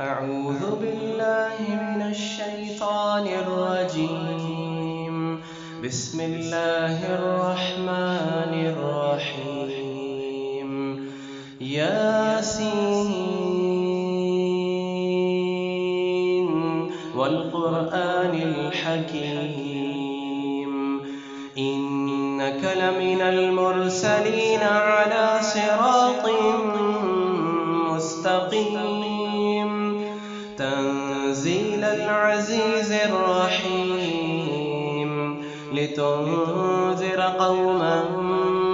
أعوذ بالله من الشيطان الرجيم. بسم الله الرحمن الرحيم. ياسين والقرآن الحكيم إنك لمن المرسلين على صراط مستقيم تنزيل العزيز الرحيم لتنذر قوما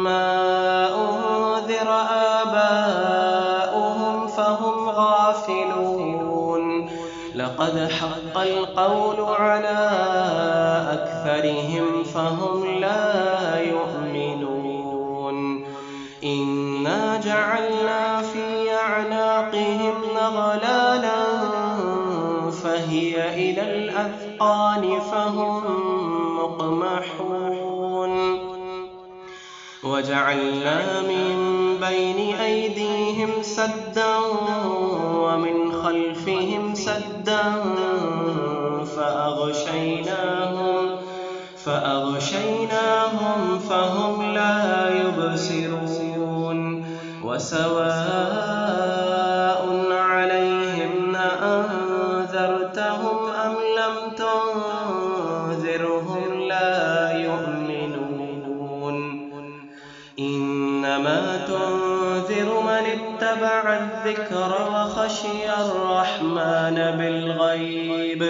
ما أنذر آباؤهم فهم غافلون لقد حق القول على أكثرهم فهم لا يؤمنون إنا جعلنا في أعناقهم أغلالا فهي إلى الأذقان فهم مقمحون وجعلنا من بين أيديهم سدا ومن خلفهم سدا فأغشيناهم فهم لا يبصرون وسواء عليهم أأنذرتهم أم لم تنذرهم لا يؤمنون إنما تنذر من اتبع الذكر وخشي الرحمن بالغيب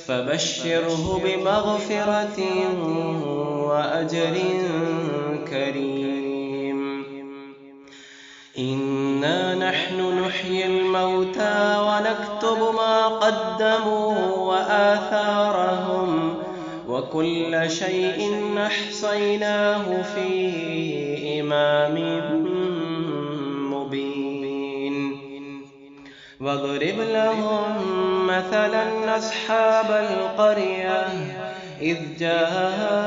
فبشره بمغفرة وأجر كريم إنا نحن نحيي الموتى ونكتب ما قدموا وآثارهم وكل شيء أحصيناه في إمام مبين واضرب لهم مثلا أصحاب القرية إذ جاءها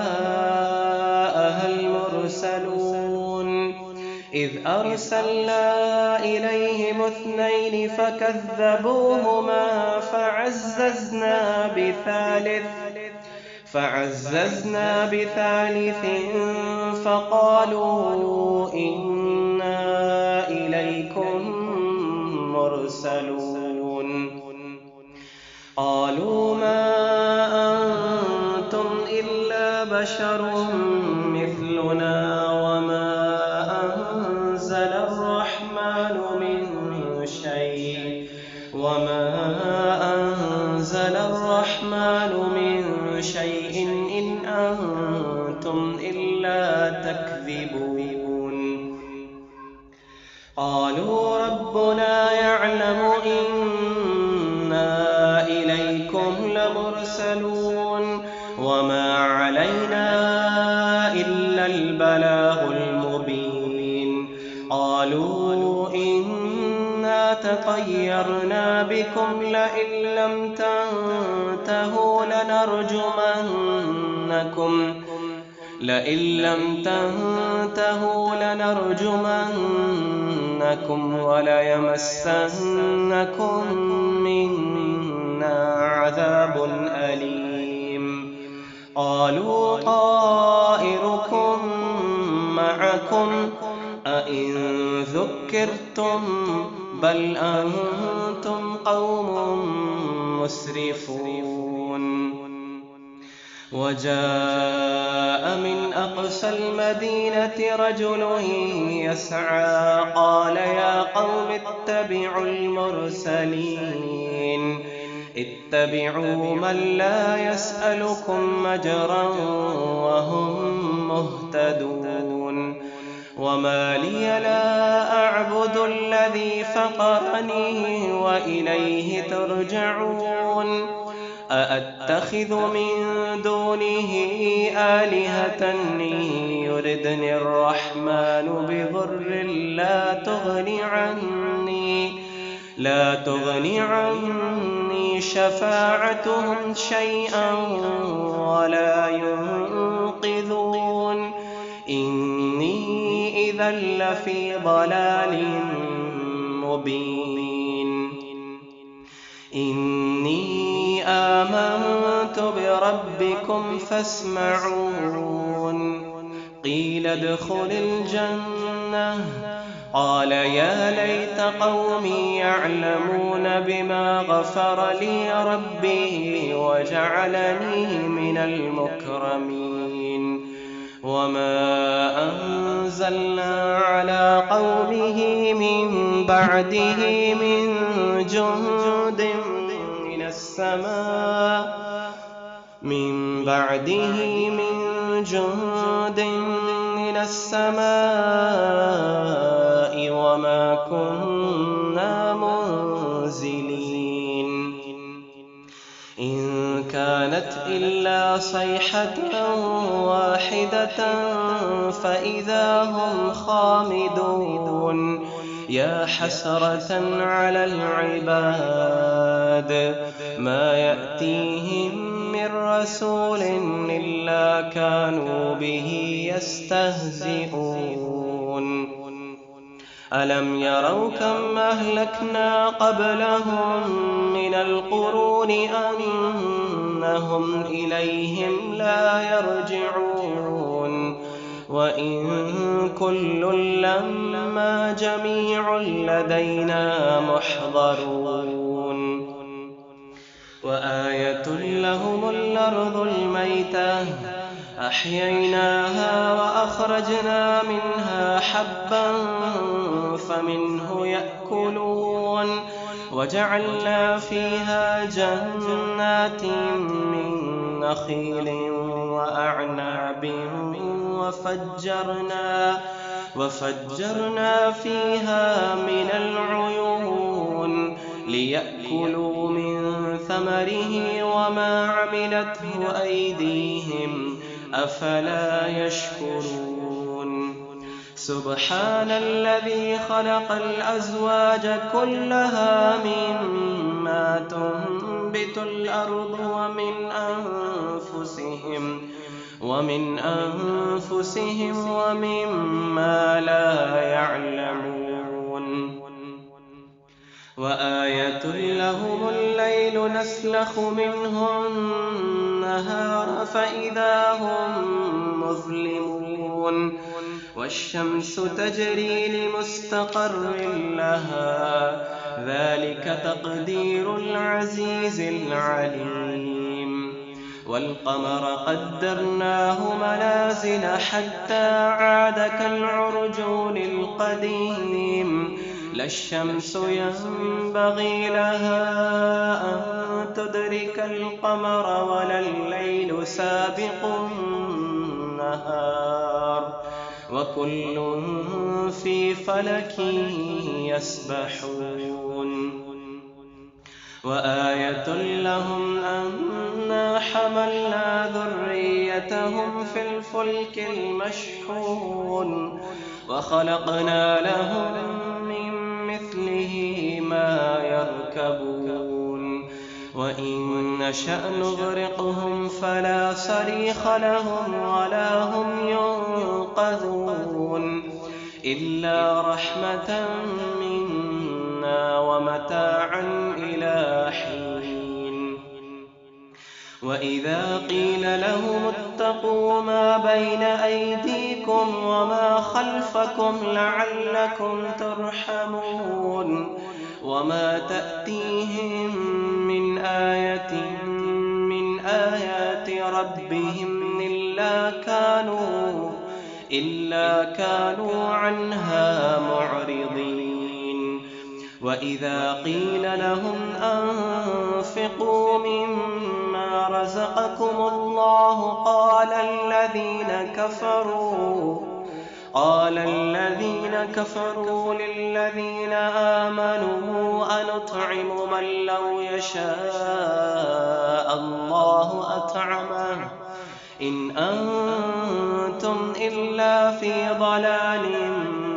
المرسلون إذ أرسلنا إليهم اثنين فكذبوهما فعززنا بثالث فقالوا إنا إليكم مرسلون قالوا ما أنتم إلا بشر مثلنا وما أنزل الرحمن من شيء إن أنتم إلا تكذبون قالوا ربنا يعلم إنا إليكم لمرسلون وما علينا إلا البلاغ المبين قالوا إنا تطيرنا بكم لئن لم تنتهوا لنرجمنكم وليمسنكم منا عذاب أليم قالوا طائركم معكم أئن ذكرتم بل أنتم قوم مسرفون وجاء من أقصى المدينة رجل يسعى قال يا قوم اتبعوا من لا يسألكم أجرا وهم مهتدون وما لي لا أعبد الذي فطرني وإليه ترجعون أأتخذ من دونه آلهة يردني الرحمن بضر لا تغني عني شفاعتهم شيئا ولا ينقذون إني إذا لفي ضلال مبين إني آمنت بربكم فاسمعون. قيل ادخل الجنة. قال يا ليت قومي يعلمون بما غفر لي ربي وجعلني من المكرمين. وما أنزلنا على قومه من بعده من جند من السماء وما كنا منزلين. إن كانت إلا صيحة واحدة فإذا هم خامدون. يا حسرة على العباد ما يأتيهم من رسول إلا كانوا به يستهزئون. ألم يروا كم أهلكنا قبلهم من القرون أنهم إليهم لا يرجعون. وإن كل لما جميع لدينا محضرون. وآية لهم الأرض الميتة أحييناها وأخرجنا منها حبا فمنه يأكلون. وجعلنا فيها جنات من نخيل وأعناب وفجرنا فيها من العيون ليأكلوا من ثمره وما عملته أيديهم أفلا يشكرون. سبحان الذي خلق الأزواج كلها مما تنبت الأرض ومن أنفسهم ومما لا يعلمون. وآية لهم الليل نسلخ منه النهار فإذا هم مظلمون. والشمس تجري لمستقر لها ذلك تقدير العزيز العليم. والقمر قدرناه منازل حتى عاد كالعرجون القديم. لا الشمس ينبغي لها أن تدرك القمر ولا الليل سابق النهار وكل في فلك يسبحون. وآية لهم أنا حملنا ذريتهم في الفلك المشحون وخلقنا لهم من مثله ما يركبون. وإن نشأ نغرقهم فلا صريخ لهم ولا هم ينقذون إلا رحمة منا ومتاعا إلى حين. وإذا قيل لهم اتقوا ما بين أيديكم وما خلفكم لعلكم ترحمون. وما تأتيهم من آية من آيات ربهم إلا كانوا عنها معرضين. وإذا قيل لهم أنفقوا مما رزقكم الله قال الذين كفروا للذين آمنوا أنطعم من لو يشاء الله أطعمه إن أنتم إلا في ضلال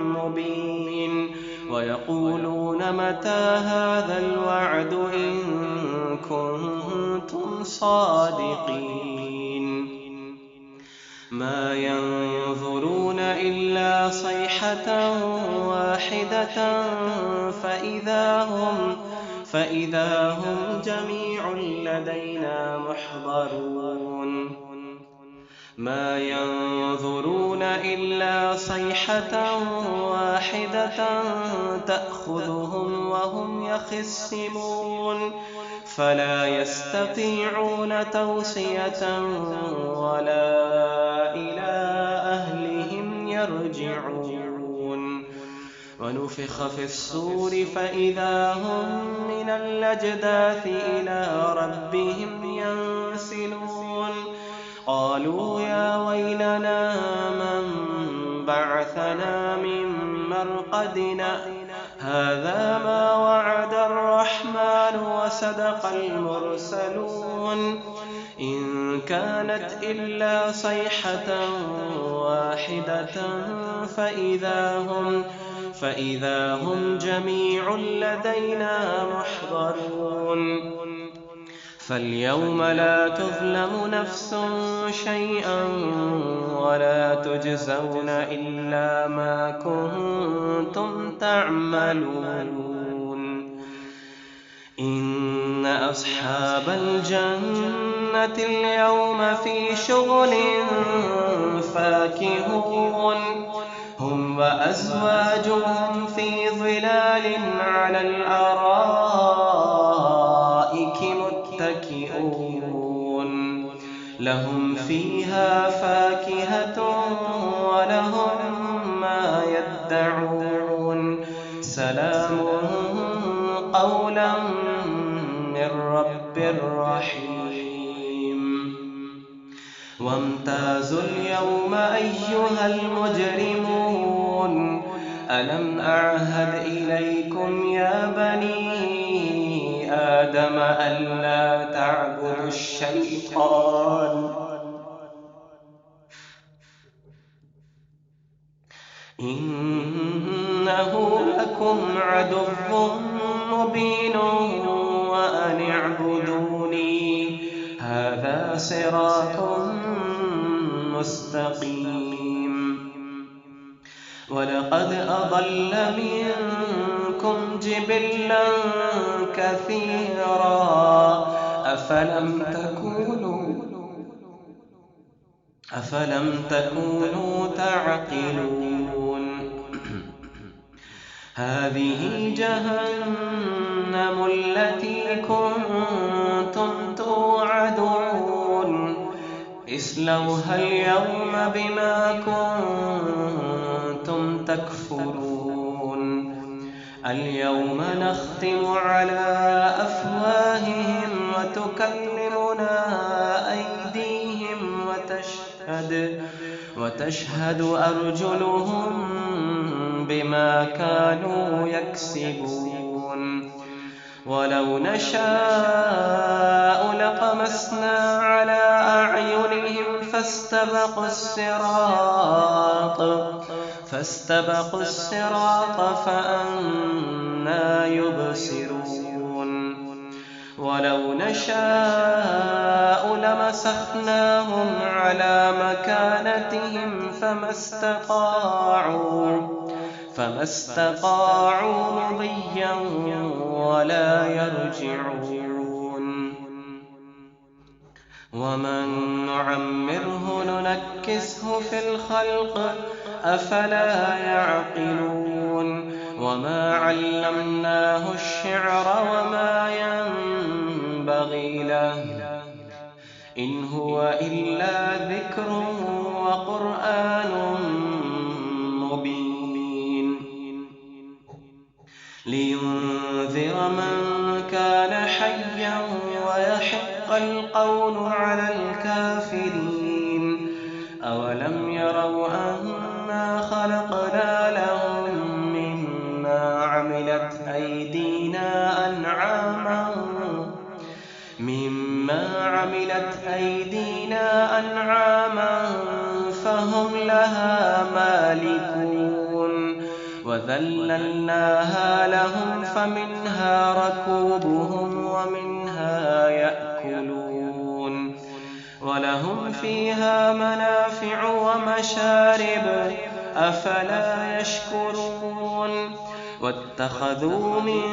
مبين. ويقولون متى هذا الوعد إن كنتم صادقين. ما ينظرون إلا صيحة واحدة فإذا هم جميع لدينا محضرون ما ينظرون إلا صيحة واحدة تأخذهم وهم يخصمون فلا يستطيعون توصية ولا إلى أهلهم يرجعون ونفخ في الصور فإذا هم من الأجداث إلى ربهم ينسلون قالوا يا ويلنا من بعثنا من مرقدنا هذا ما وعد الرحمن وصدق المرسلون إن كانت إلا صيحة واحدة فإذا هم جميع لدينا محضرون فاليوم لا تظلم نفس شيئا ولا تجزون إلا ما كنتم تعملون إن أصحاب الجنة اليوم في شغل فاكهون هم وأزواجهم في ظلال على الأرائك متكئون لهم فيها فاكهة ولهم ما يدعون سلام قولا من رب رحيم وامتازوا اليوم أيها المجرمون ألم أعهد إليكم يا بني آدم ألا تعبدوا الشيطان إنه لكم عدو مبين وأن اعبدوني هذا صراط مستقيم ولقد أضل منكم جبلا كثيرا أفلم تكونوا تعقلون هذه جهنم التي كنتم توعدون اصلوها اليوم بما كنتم تكفرون اليوم نختم على أفواههم وتكلمنا أيديهم وتشهد أرجلهم بما كانوا يكسبون ولو نشاء لطمسنا على أعينهم فاستبقوا الصراط فأنى يبصرون ولو نشاء لمسخناهم على مكانتهم فما استطاعوا مضيا ولا يرجعون ومن نعمره ننكسه في الخلق أفلا يعقلون وما علمناه الشعر وما ينبغي له إن هو إلا ذكر وقرآن مبين لينذر من كان حيا ويحق القول على الكافرين أولم يروا أنا خلقنا لهم مما عملت أيدينا أنعاما فهم لها مالكون وذللناها لهم فمنها ركوبهم ومنها يأكلون ولهم فيها منافع ومشارب أفلا يشكرون واتخذوا من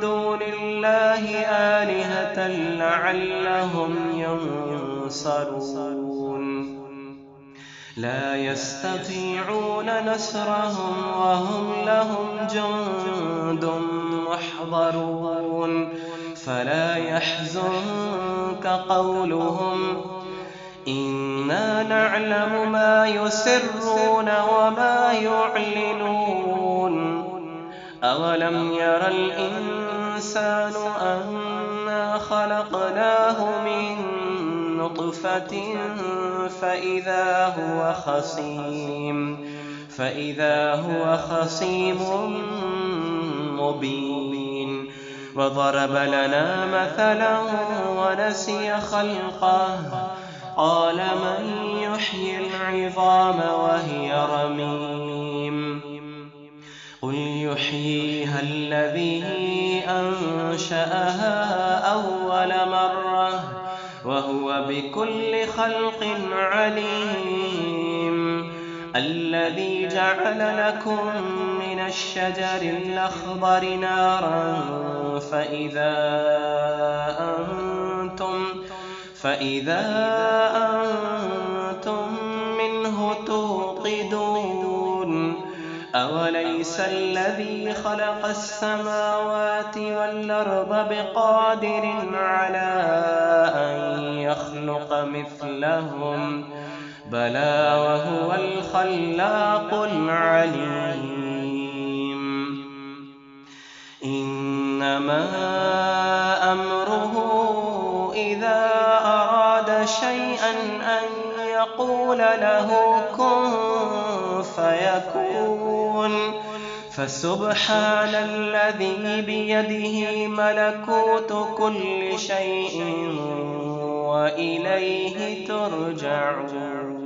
دون الله آلهة لعلهم ينصرون لا يستطيعون نصرهم وهم لهم جند محضرون فلا يحزنك قولهم إنا نعلم ما يسرون وما يعلنون أولم ير الإنسان أنا خلقناه من نطفة فإذا هو خصيم مبين وضرب لنا مثلا ونسي خلقه قال من يحيي العظام وهي رميم قل يحييها الذي أنشأها أول مرة وهو بكل خلق عليم الذي جعل لكم من الشجر الأخضر نارا فإذا أنتم منه توقدون أوليس الذي خلق السماوات والأرض بقادر على أن يخلق مثلهم بلى وهو الخلاق العليم إنما أمره إذا أراد شيئا أن يقول له كن فيكون فسبحان الذي بيده ملكوت كل شيء وإليه ترجعون